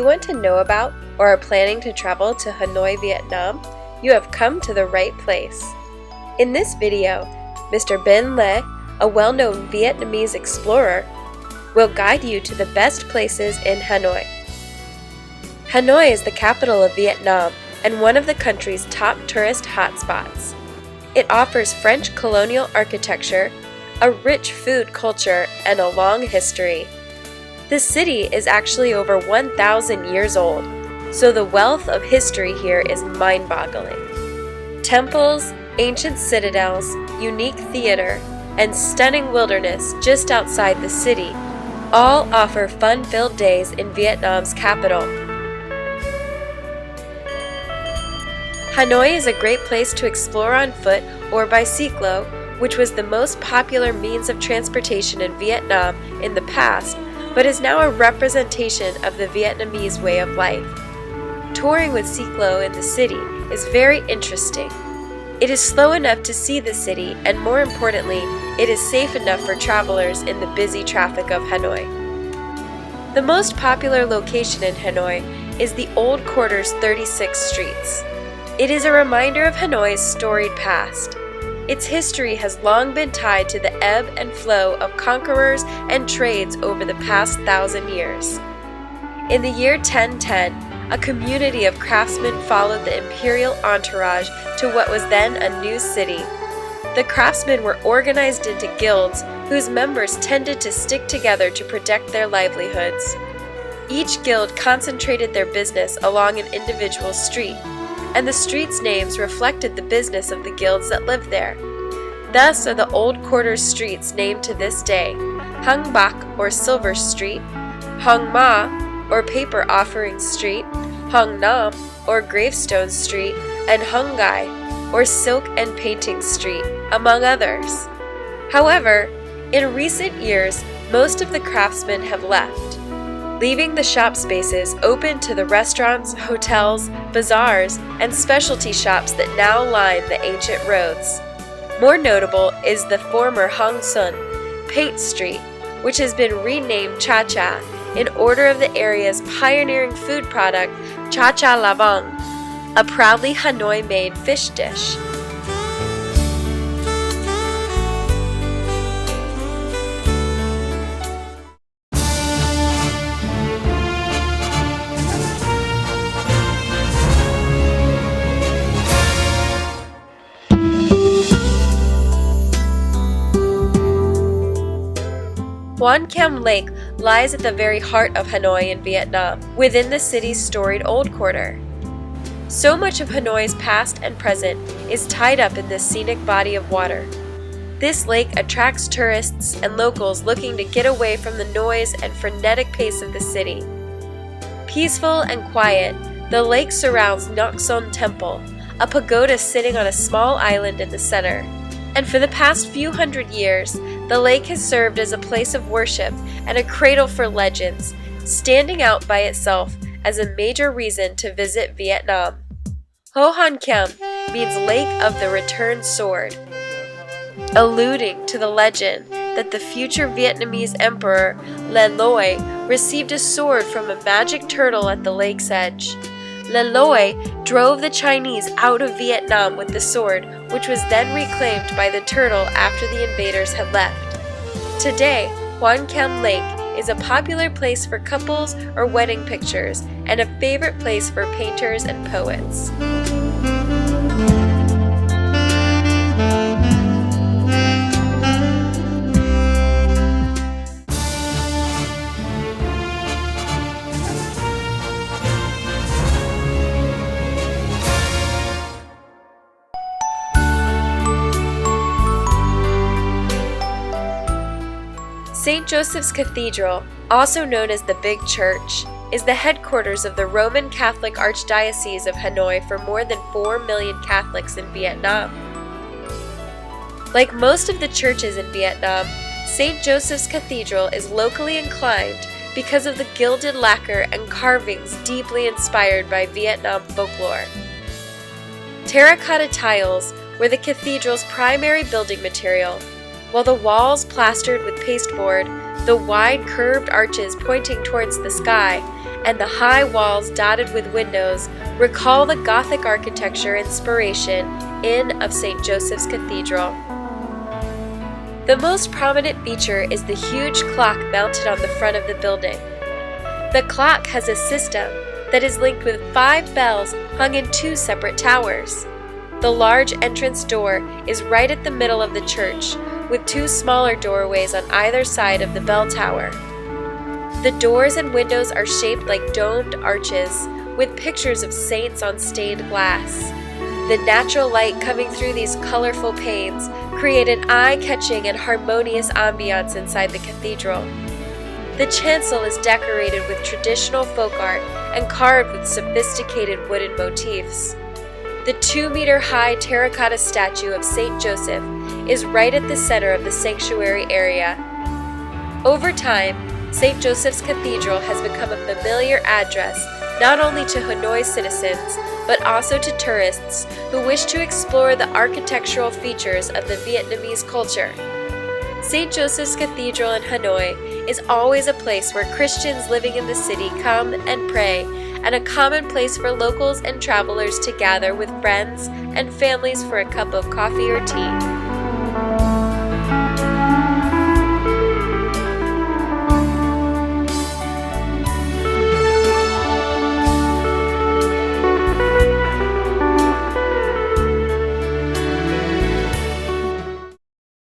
you want to know about or are planning to travel to Hanoi, Vietnam, you have come to the right place. In this video, Mr. Ben Le, a well-known Vietnamese explorer, will guide you to the best places in Hanoi. Hanoi is the capital of Vietnam and one of the country's top tourist hotspots. It offers French colonial architecture, a rich food culture, and a long history. The city is actually over 1,000 years old, so the wealth of history here is mind-boggling. Temples, ancient citadels, unique theater, and stunning wilderness just outside the city all offer fun-filled days in Vietnam's capital. Hanoi is a great place to explore on foot or by cyclo, which was the most popular means of transportation in Vietnam in the past, but is now a representation of the Vietnamese way of life. Touring with cyclo in the city is very interesting. It is slow enough to see the city, and more importantly, it is safe enough for travelers in the busy traffic of Hanoi. The most popular location in Hanoi is the Old Quarter's 36 streets. It is a reminder of Hanoi's storied past. Its history has long been tied to the ebb and flow of conquerors and trades over the past 1,000 years. In the year 1010, a community of craftsmen followed the imperial entourage to what was then a new city. The craftsmen were organized into guilds whose members tended to stick together to protect their livelihoods. Each guild concentrated their business along an individual street, and the streets' names reflected the business of the guilds that lived there. Thus are the Old Quarter streets named to this day: Hung Bak or Silver Street, Hung Ma or Paper Offering Street, Hung Nam or Gravestone Street, and Hung Gai or Silk and Painting Street, among others. However, in recent years, most of the craftsmen have left, leaving the shop spaces open to the restaurants, hotels, bazaars, and specialty shops that now line the ancient roads. More notable is the former Hong Sun, Paint Street, which has been renamed Cha Cha in honor of the area's pioneering food product, Cha Cha Lavang, a proudly Hanoi-made fish dish. Hoan Kiem Lake lies at the very heart of Hanoi in Vietnam, within the city's storied Old Quarter. So much of Hanoi's past and present is tied up in this scenic body of water. This lake attracts tourists and locals looking to get away from the noise and frenetic pace of the city. Peaceful and quiet, the lake surrounds Ngoc Son Temple, a pagoda sitting on a small island in the center. And for the past few hundred years, the lake has served as a place of worship and a cradle for legends, standing out by itself as a major reason to visit Vietnam. Hoan Kiem means Lake of the Returned Sword, alluding to the legend that the future Vietnamese emperor Le Loi received a sword from a magic turtle at the lake's edge. Le Loi drove the Chinese out of Vietnam with the sword, which was then reclaimed by the turtle after the invaders had left. Today, Hoan Kiem Lake is a popular place for couples or wedding pictures and a favorite place for painters and poets. St. Joseph's Cathedral, also known as the Big Church, is the headquarters of the Roman Catholic Archdiocese of Hanoi for more than 4 million Catholics in Vietnam. Like most of the churches in Vietnam, St. Joseph's Cathedral is locally inclined because of the gilded lacquer and carvings deeply inspired by Vietnam folklore. Terracotta tiles were the cathedral's primary building material, while the walls plastered with pasteboard, the wide curved arches pointing towards the sky, and the high walls dotted with windows recall the Gothic architecture inspiration of St. Joseph's Cathedral. The most prominent feature is the huge clock mounted on the front of the building. The clock has a system that is linked with 5 bells hung in 2 separate towers. The large entrance door is right at the middle of the church, with 2 smaller doorways on either side of the bell tower. The doors and windows are shaped like domed arches, with pictures of saints on stained glass. The natural light coming through these colorful panes create an eye-catching and harmonious ambiance inside the cathedral. The chancel is decorated with traditional folk art and carved with sophisticated wooden motifs. The 2-meter-high terracotta statue of St. Joseph is right at the center of the sanctuary area. Over time, St. Joseph's Cathedral has become a familiar address not only to Hanoi citizens, but also to tourists who wish to explore the architectural features of the Vietnamese culture. St. Joseph's Cathedral in Hanoi is always a place where Christians living in the city come and pray, and a common place for locals and travelers to gather with friends and families for a cup of coffee or tea.